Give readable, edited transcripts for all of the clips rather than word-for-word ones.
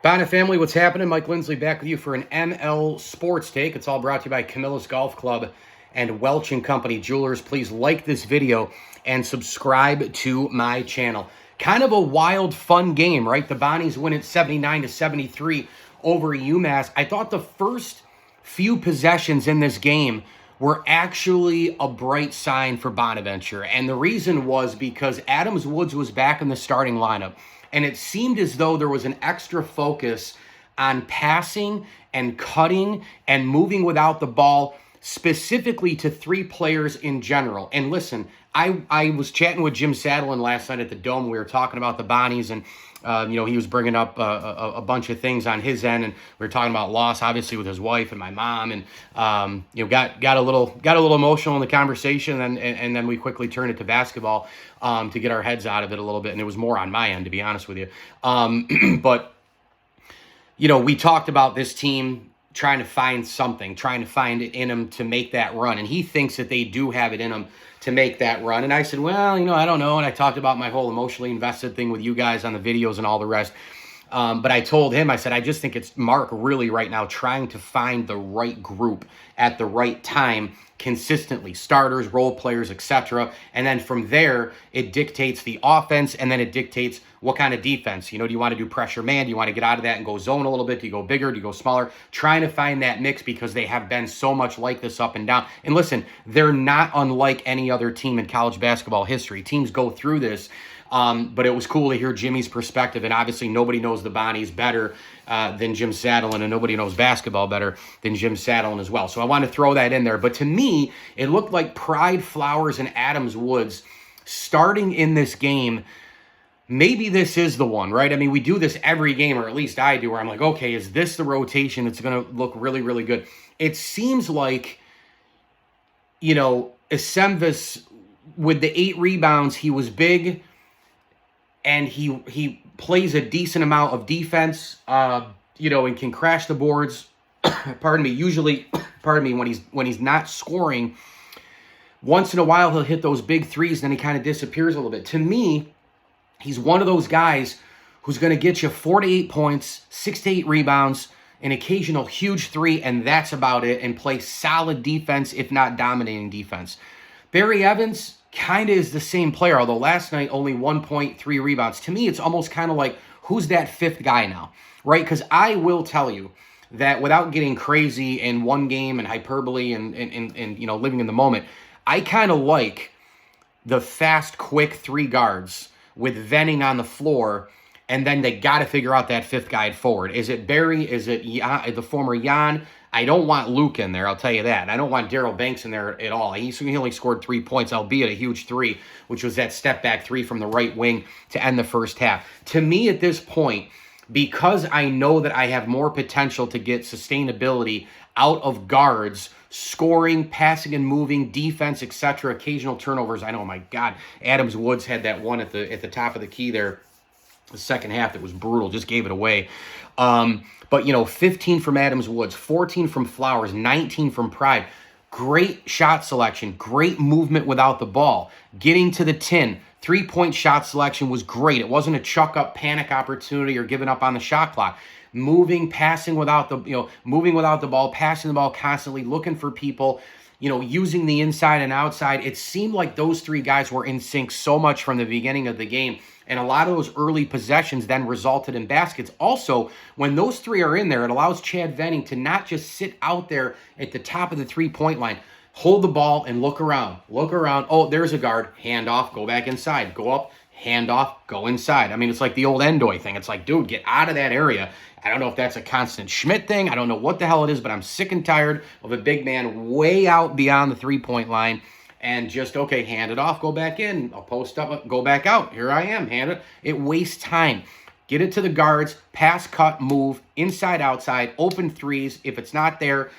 Bonnet family, what's happening? Mike Lindsley back with you for an ML Sports Take. It's all brought to you by Camilla's Golf Club and Welch & Company Jewelers. Please like this video and subscribe to my channel. Kind of a wild, fun game, right? The Bonnies win it 79-73 over UMass. I thought the first few possessions in this game were actually a bright sign for Bonaventure. And the reason was because Adams Woods was back in the starting lineup. And it seemed as though there was an extra focus on passing and cutting and moving without the ball, specifically to three players in general. And listen, I was chatting with Jim Saddlein last night at the Dome. We were talking about the Bonnies, and he was bringing up a bunch of things on his end, and we were talking about loss, obviously, with his wife and my mom, and got a little emotional in the conversation, and then we quickly turned it to basketball to get our heads out of it a little bit, and it was more on my end, to be honest with you. But we talked about this team trying to find something, trying to find it in them to make that run, and he thinks that they do have it in them to make that run. And I said, well, I don't know. And I talked about my whole emotionally invested thing with you guys on the videos and all the rest. But I told him, I said, I just think it's Mark really right now trying to find the right group at the right time consistently, starters, role players, etc. And then from there, it dictates the offense, and then it dictates what kind of defense. Do you want to do pressure man? Do you want to get out of that and go zone a little bit? Do you go bigger? Do you go smaller? Trying to find that mix, because they have been so much like this up and down. And listen, they're not unlike any other team in college basketball history. Teams go through this. But it was cool to hear Jimmy's perspective, and obviously nobody knows the Bonnies better than Jim Saddlein, and nobody knows basketball better than Jim Saddlein as well. So I want to throw that in there. But to me, it looked like Pride, Flowers, and Adams Woods starting in this game. Maybe this is the one, right? I mean, we do this every game, or at least I do, where I'm like, okay, is this the rotation that's going to look really, really good? It seems like, Esemvis, with the 8 rebounds, he was big, and he plays a decent amount of defense, and can crash the boards. Pardon me. Usually, when he's not scoring, once in a while he'll hit those big threes, then he kind of disappears a little bit. To me, he's one of those guys who's going to get you 4 to 8 points, 6 to 8 rebounds, an occasional huge three, and that's about it, and play solid defense, if not dominating defense. Barry Evans kind of is the same player, although last night only 1.3 rebounds. To me, it's almost kind of like, who's that fifth guy now, right? Because I will tell you that without getting crazy in one game and hyperbole and living in the moment, I kind of like the fast, quick 3 guards with Venning on the floor, and then they got to figure out that fifth guy forward. Is it Barry? Is it the former Jan? I don't want Luke in there, I'll tell you that. I don't want Daryl Banks in there at all. He only scored 3 points, albeit a huge 3, which was that step-back 3 from the right wing to end the first half. To me, at this point, because I know that I have more potential to get sustainability out of guards, scoring, passing and moving, defense, etc., occasional turnovers. I know, my God, Adams Woods had that one at the top of the key there, the second half, that was brutal, just gave it away. But 15 from Adams Woods, 14 from Flowers, 19 from Pride. Great shot selection, great movement without the ball, getting to the tin. 3-point shot selection was great. It wasn't a chuck up panic opportunity or giving up on the shot clock. Moving, passing without the, moving without the ball, passing the ball constantly, looking for people, using the inside and outside. It seemed like those 3 guys were in sync so much from the beginning of the game. And a lot of those early possessions then resulted in baskets. Also, when those 3 are in there, it allows Chad Venning to not just sit out there at the top of the 3-point line. Hold the ball and look around. Look around. Oh, there's a guard. Hand off. Go back inside. Go up. Hand off. Go inside. I mean, it's like the old Endoy thing. It's like, dude, get out of that area. I don't know if that's a constant Schmidt thing. I don't know what the hell it is, but I'm sick and tired of a big man way out beyond the 3-point line. And just, okay, hand it off, go back in. I'll post up, go back out. Here I am, hand it. It wastes time. Get it to the guards, pass, cut, move, inside, outside, open threes. If it's not there,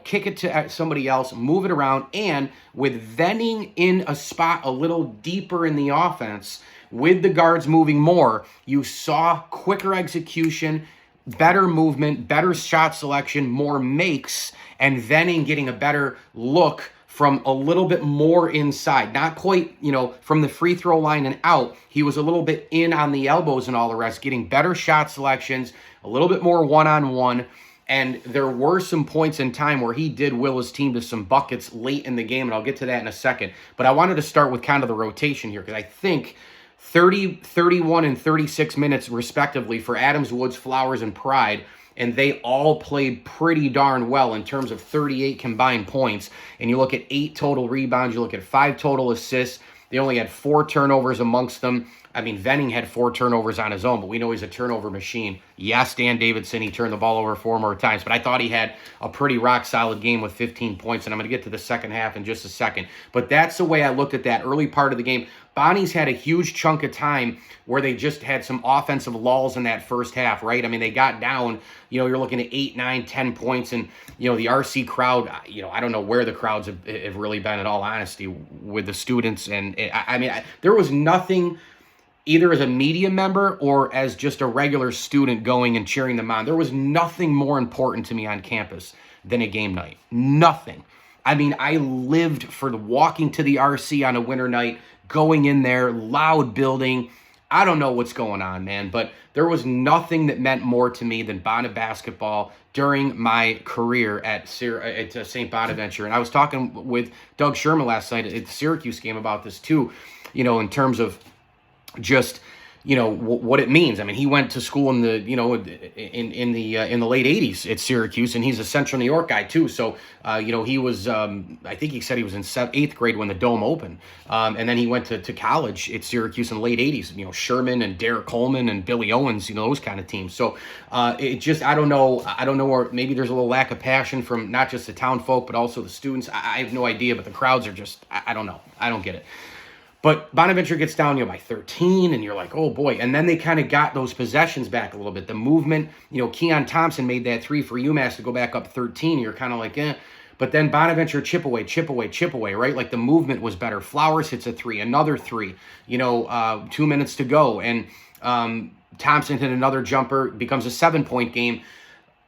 kick it to somebody else, move it around. And with Venning in a spot a little deeper in the offense, with the guards moving more, you saw quicker execution, better movement, better shot selection, more makes, and Venning getting a better look from a little bit more inside, not quite, from the free throw line and out. He was a little bit in on the elbows and all the rest, getting better shot selections, a little bit more one-on-one. And there were some points in time where he did will his team to some buckets late in the game, and I'll get to that in a second. But I wanted to start with kind of the rotation here, because I think 30, 31, and 36 minutes respectively for Adams, Woods, Flowers, and Pride, and they all played pretty darn well in terms of 38 combined points. And you look at 8 total rebounds, you look at 5 total assists. They only had 4 turnovers amongst them. I mean, Venning had 4 turnovers on his own, but we know he's a turnover machine. Yes, Dan Davidson, he turned the ball over 4 more times, but I thought he had a pretty rock-solid game with 15 points, and I'm going to get to the second half in just a second. But that's the way I looked at that early part of the game. Bonnie's had a huge chunk of time where they just had some offensive lulls in that first half, right? I mean, they got down, you're looking at 8, 9, 10 points, and, the RC crowd, I don't know where the crowds have really been, in all honesty, with the students. And, there was nothing, either as a media member or as just a regular student going and cheering them on. There was nothing more important to me on campus than a game night. Nothing. I mean, I lived for walking to the RC on a winter night, going in there, loud building. I don't know what's going on, man, but there was nothing that meant more to me than Bonnet basketball during my career at St. Bonaventure. And I was talking with Doug Sherman last night at the Syracuse game about this too, in terms of just what it means. I mean, he went to school in the in the late 80s at Syracuse, and he's a Central New York guy too. So he was I think he said he was in 8th grade when the Dome opened, and then he went to college at Syracuse in the late 80s. Sherman and Derek Coleman and Billy Owens, those kind of teams. So it just, I don't know, or maybe there's a little lack of passion from not just the town folk but also the students. I have no idea, but the crowds are just, I don't know, I don't get it. But Bonaventure gets down, by 13, and you're like, oh boy. And then they kind of got those possessions back a little bit. The movement, Keon Thompson made that 3 for UMass to go back up 13. You're kind of like, eh. But then Bonaventure chip away, right? Like the movement was better. Flowers hits a 3, another 3, 2 minutes to go. And Thompson hit another jumper, becomes a 7-point game.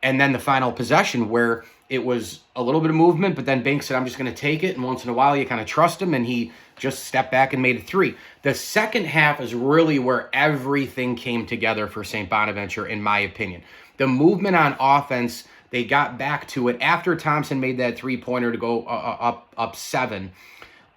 And then the final possession where it was a little bit of movement, but then Banks said, I'm just going to take it. And once in a while, you kind of trust him, and he just stepped back and made a 3. The second half is really where everything came together for St. Bonaventure, in my opinion. The movement on offense, they got back to it after Thompson made that 3-pointer to go up 7.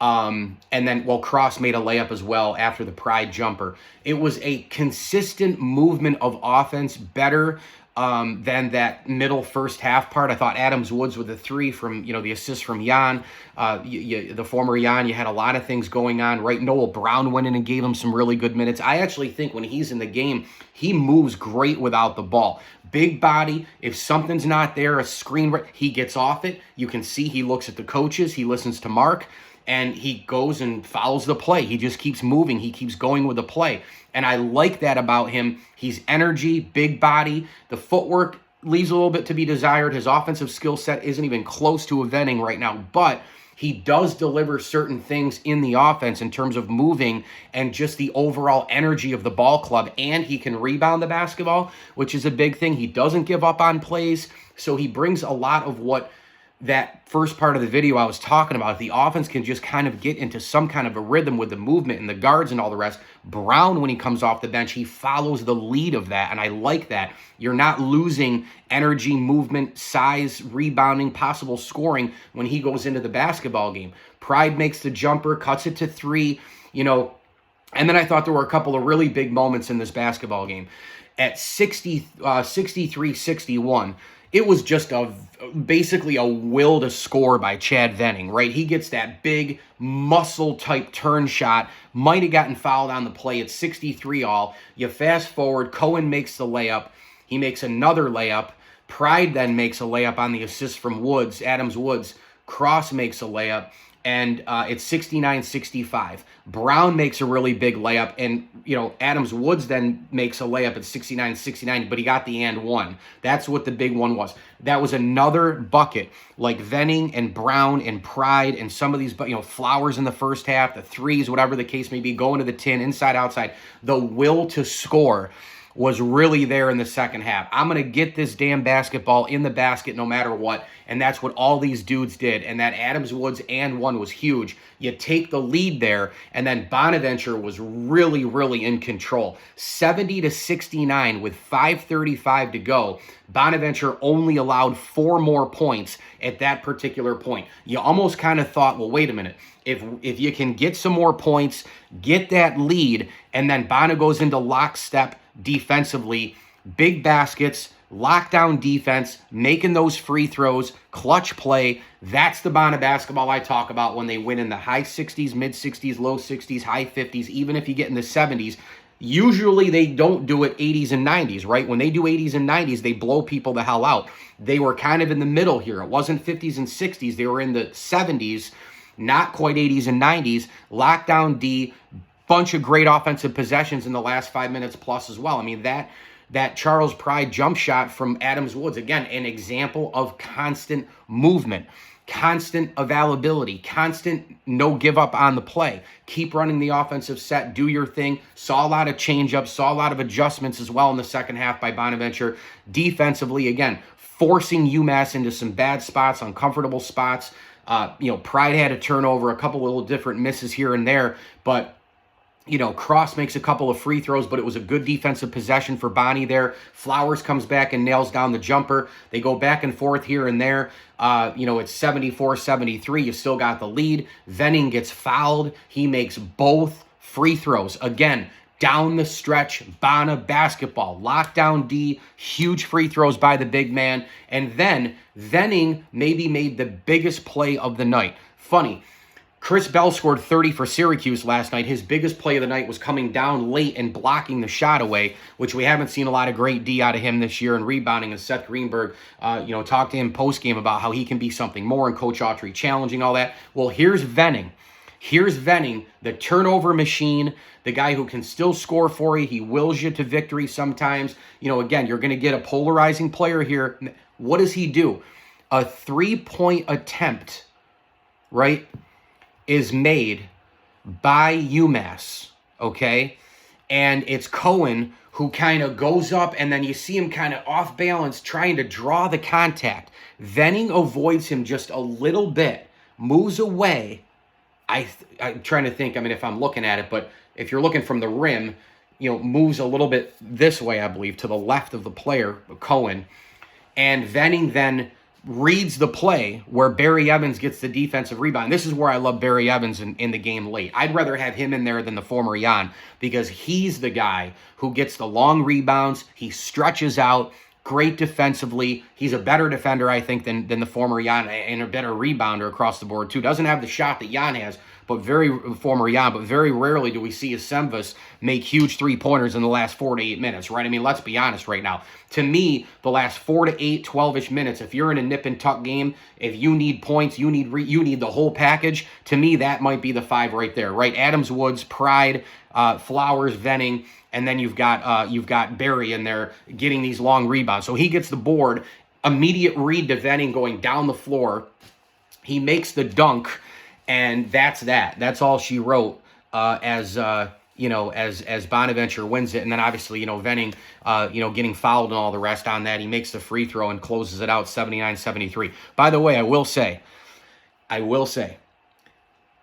And then, Cross made a layup as well after the Pride jumper. It was a consistent movement of offense, better than that middle first half part. I thought Adams Woods with a 3 from, the assist from Jan, the former Jan. You had a lot of things going on, right? Noel Brown went in and gave him some really good minutes. I actually think when he's in the game, he moves great without the ball. Big body. If something's not there, a screen, he gets off it. You can see he looks at the coaches. He listens to Mark. And he goes and follows the play. He just keeps moving. He keeps going with the play. And I like that about him. He's energy, big body. The footwork leaves a little bit to be desired. His offensive skill set isn't even close to a Venning right now. But he does deliver certain things in the offense in terms of moving and just the overall energy of the ball club. And he can rebound the basketball, which is a big thing. He doesn't give up on plays. So he brings a lot of what that first part of the video I was talking about. The offense can just kind of get into some kind of a rhythm with the movement and the guards and all the rest. Brown, when he comes off the bench, he follows the lead of that, and I like that. You're not losing energy, movement, size, rebounding, possible scoring when he goes into the basketball game. Pride makes the jumper, cuts it to 3, and then I thought there were a couple of really big moments in this basketball game. At 63-61, it was just basically a will to score by Chad Venning, right? He gets that big muscle-type turn shot. Might have gotten fouled on the play at 63 all. You fast forward, Cohen makes the layup. He makes another layup. Pride then makes a layup on the assist from Woods, Adams Woods. Cross makes a layup. And it's 69-65. Brown makes a really big layup, and Adams Woods then makes a layup at 69-69, but he got the and one. That's what the big one was. That was another bucket, like Venning and Brown and Pride and some of these, Flowers in the first half, the threes, whatever the case may be, going to the tin, inside, outside. The will to score was really there in the second half. I'm going to get this damn basketball in the basket no matter what. And that's what all these dudes did. And that Adams Woods and one was huge. You take the lead there, and then Bonaventure was really, really in control. 70-69 with 5:35 to go. Bonaventure only allowed 4 more points at that particular point. You almost kind of thought, well, wait a minute. If you can get some more points, get that lead, and then Bona goes into lockstep defensively, big baskets, lockdown defense, making those free throws, clutch play. That's the Bona basketball I talk about when they win in the high 60s, mid 60s, low 60s, high 50s, even if you get in the 70s. Usually they don't do it 80s and 90s, right? When they do 80s and 90s, they blow people the hell out. They were kind of in the middle here. It wasn't 50s and 60s. They were in the 70s, not quite 80s and 90s. Lockdown D, bunch of great offensive possessions in the last 5 minutes plus as well. I mean, that Charles Pride jump shot from Adams Woods, again, an example of constant movement, constant availability, constant no give up on the play. Keep running the offensive set, do your thing. Saw a lot of change-ups, saw a lot of adjustments as well in the second half by Bonaventure. Defensively, again, forcing UMass into some bad spots, uncomfortable spots. Pride had a turnover, a couple little different misses here and there, but Cross makes a couple of free throws, but it was a good defensive possession for Bonnie there. Flowers comes back and nails down the jumper. They go back and forth here and there. It's 74-73. You still got the lead. Venning gets fouled. He makes both free throws. Again, down the stretch, Bona basketball. Lockdown D, huge free throws by the big man. And then Venning maybe made the biggest play of the night. Funny. Chris Bell scored 30 for Syracuse last night. His biggest play of the night was coming down late and blocking the shot away, which we haven't seen a lot of great D out of him this year, and rebounding. And Seth Greenberg, talked to him post-game about how he can be something more, and Coach Autry challenging all that. Well, here's Venning. Here's Venning, the turnover machine, the guy who can still score for you. He wills you to victory sometimes. Again, you're going to get a polarizing player here. What does he do? A 3-point attempt, right, is made by UMass, okay? And it's Cohen who kind of goes up, and then you see him kind of off balance trying to draw the contact. Venning avoids him just a little bit, moves away. I'm trying to think, if I'm looking at it, but if you're looking from the rim, moves a little bit this way, I believe, to the left of the player, Cohen. And Venning then reads the play where Barry Evans gets the defensive rebound. This is where I love Barry Evans in the game late. I'd rather have him in there than the former Jan, because he's the guy who gets the long rebounds. He stretches out, great defensively. He's a better defender, I think, than the former Jan, and a better rebounder across the board, too. Doesn't have the shot that Jan has, but very rarely do we see a Semvis make huge three-pointers in the last 4 to 8 minutes, right? Let's be honest right now. To me, the last 4 to 8, 12-ish minutes, if you're in a nip-and-tuck game, if you need points, you need the whole package, to me, that might be the 5 right there, right? Adams Woods, Pride, Flowers, Venning, and then you've got Barry in there getting these long rebounds. So he gets the board, immediate read to Venning going down the floor. He makes the dunk, and that's that. That's all she wrote as Bonaventure wins it. And then obviously, Venning, getting fouled and all the rest on that. He makes the free throw and closes it out 79-73. By the way, I will say,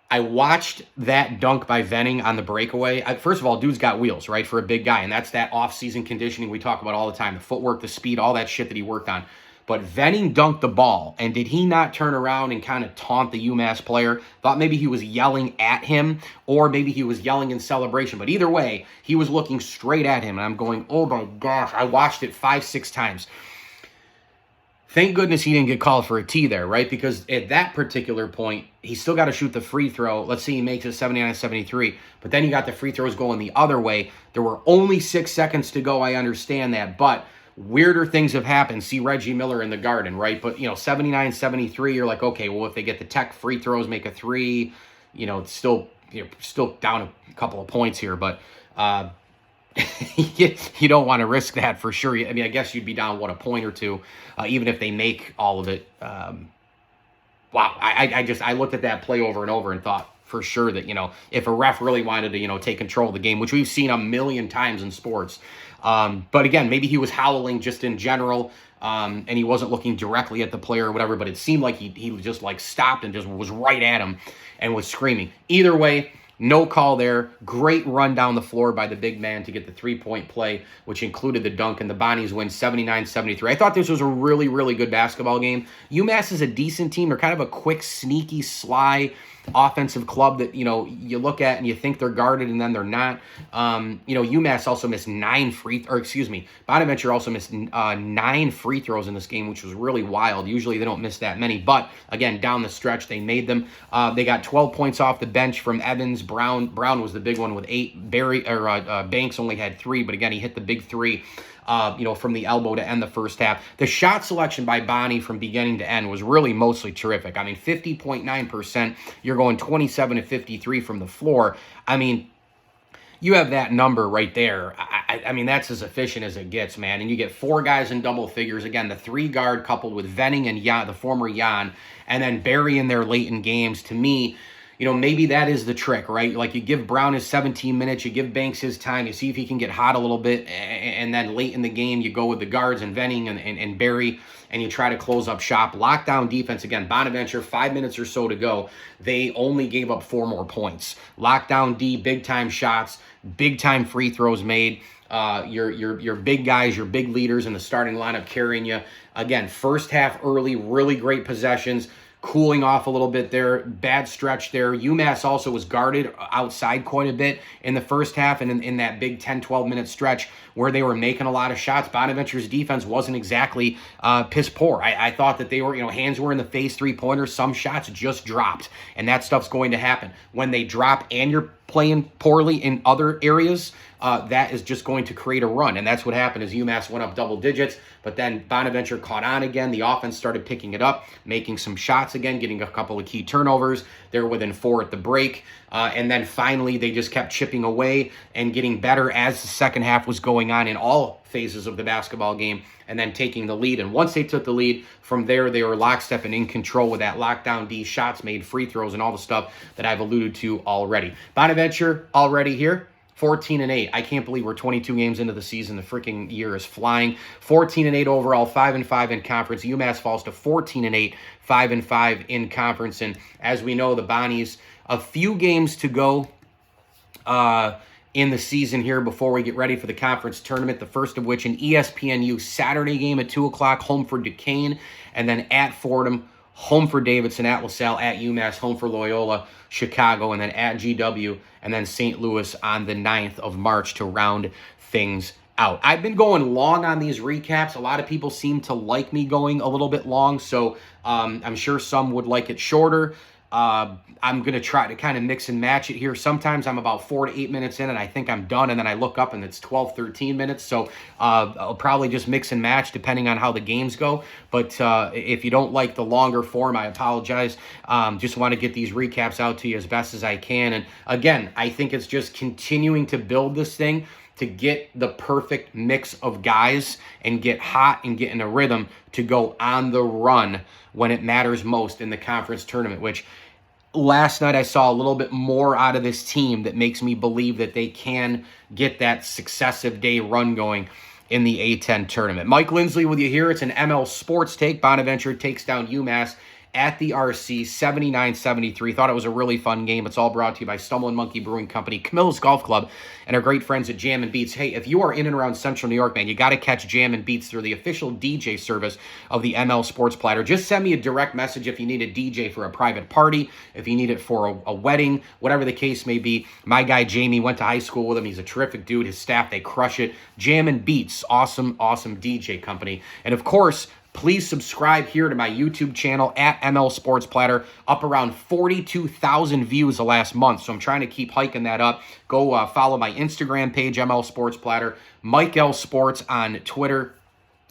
I watched that dunk by Venning on the breakaway. First of all, dude's got wheels, right, for a big guy. And that's that off-season conditioning we talk about all the time. The footwork, the speed, all that shit that he worked on. But Venning dunked the ball, and did he not turn around and kind of taunt the UMass player? Thought maybe he was yelling at him, or maybe he was yelling in celebration. But either way, he was looking straight at him, and I'm going, oh my gosh. I watched it 5-6 times. Thank goodness he didn't get called for a T there, right? Because at that particular point, he still got to shoot the free throw. Let's say he makes it 79-73, but then you got the free throws going the other way. There were only 6 seconds to go. I understand that, but weirder things have happened. See Reggie Miller in the Garden, right? But, 79-73, you're like, okay, well, if they get the tech free throws, make a 3, it's still down a couple of points here, but you don't want to risk that for sure. I guess you'd be down, a point or two, even if they make all of it. Wow, I looked at that play over and over and thought for sure that, if a ref really wanted to, take control of the game, which we've seen a million times in sports, But again, maybe he was howling just in general, and he wasn't looking directly at the player or whatever, but it seemed like he just like stopped and just was right at him and was screaming. Either way, no call there. Great run down the floor by the big man to get the three-point play, which included the dunk, and the Bonnies win 79-73. I thought this was a really, really good basketball game. UMass is a decent team. They're kind of a quick, sneaky, sly offensive club that, you know, you look at and you think they're guarded and then they're not. UMass also missed Bonaventure also missed 9 free throws in this game, which was really wild. Usually they don't miss that many, but again, down the stretch, they made them. They got 12 points off the bench from Evans. Brown was the big one with 8. Banks only had 3, but again, he hit the big 3. From the elbow to end the first half. The shot selection by Bonnie from beginning to end was really mostly terrific. I mean, 50.9%. You're going 27 to 53 from the floor. I mean, you have that number right there. I mean, that's as efficient as it gets, man. And you get 4 guys in double figures. Again, the 3 guard coupled with Venning and Jan, the former Jan, and then Barry in there late in games. To me, maybe that is the trick, right? Like, you give Brown his 17 minutes, you give Banks his time, you see if he can get hot a little bit, and then late in the game, you go with the guards and Venning and Barry, and you try to close up shop. Lockdown defense, again, Bonaventure, 5 minutes or so to go. They only gave up 4 more points. Lockdown D, big-time shots, big-time free throws made. Your big guys, your big leaders in the starting lineup carrying you. Again, first half early, really great possessions. Cooling off a little bit there. Bad stretch there. UMass also was guarded outside quite a bit in the first half, and in that big 10, 12-minute stretch where they were making a lot of shots, Bonaventure's defense wasn't exactly piss poor. I thought that they were, hands were in the face, three-pointers. Some shots just dropped, and that stuff's going to happen. When they drop and you're playing poorly in other areas, that is just going to create a run. And that's what happened as UMass went up double digits, but then Bonaventure caught on again. The offense started picking it up, making some shots again, getting a couple of key turnovers. They were within 4 at the break. And then finally, they just kept chipping away and getting better as the second half was going on in all phases of the basketball game, and then taking the lead. And once they took the lead, from there, they were lockstep and in control with that lockdown D, shots made, free throws, and all the stuff that I've alluded to already. Bonaventure already here. 14-8. I can't believe we're 22 games into the season. The freaking year is flying. 14-8 overall, 5-5 in conference. UMass falls to 14-8, 5-5 in conference. And as we know, the Bonnies, a few games to go in the season here before we get ready for the conference tournament, the first of which an ESPNU Saturday game at 2 o'clock, home for Duquesne, and then at Fordham, home for Davidson, at LaSalle, at UMass, home for Loyola, Chicago, and then at GW, and then St. Louis on the 9th of March to round things out. I've been going long on these recaps. A lot of people seem to like me going a little bit long, so I'm sure some would like it shorter. I'm going to try to kind of mix and match it here. Sometimes I'm about 4 to 8 minutes in and I think I'm done, and then I look up and it's 12, 13 minutes. So I'll probably just mix and match depending on how the games go. But if you don't like the longer form, I apologize. Just want to get these recaps out to you as best as I can. And again, I think it's just continuing to build this thing to get the perfect mix of guys and get hot and get in a rhythm to go on the run when it matters most in the conference tournament, which last night I saw a little bit more out of this team that makes me believe that they can get that successive day run going in the A10 tournament. Mike Lindsley with you here. It's an ML Sports Take. Bonaventure takes down UMass at the RC, 79-73. Thought it was a really fun game. It's all brought to you by Stumbling Monkey Brewing Company, Camilla's Golf Club, and our great friends at Jam and Beats. Hey, if you are in and around Central New York, man, you got to catch Jam and Beats. They're the official DJ service of the ML Sports Platter. Just send me a direct message if you need a DJ for a private party, if you need it for a wedding, whatever the case may be. My guy Jamie went to high school with him. He's a terrific dude. His staff, they crush it. Jam and Beats, awesome, awesome DJ company. And of course, please subscribe here to my YouTube channel at ML Sports Platter. Up around 42,000 views the last month, so I'm trying to keep hiking that up. Go follow my Instagram page, ML Sports Platter. Mike L Sports on Twitter.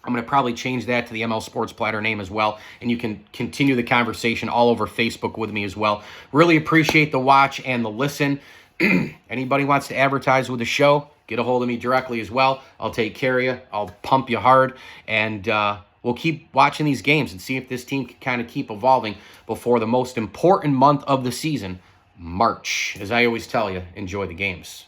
I'm going to probably change that to the ML Sports Platter name as well, and you can continue the conversation all over Facebook with me as well. Really appreciate the watch and the listen. Anybody wants to advertise with the show, get a hold of me directly as well. I'll take care of you. I'll pump you hard, and we'll keep watching these games and see if this team can kind of keep evolving before the most important month of the season, March. As I always tell you, enjoy the games.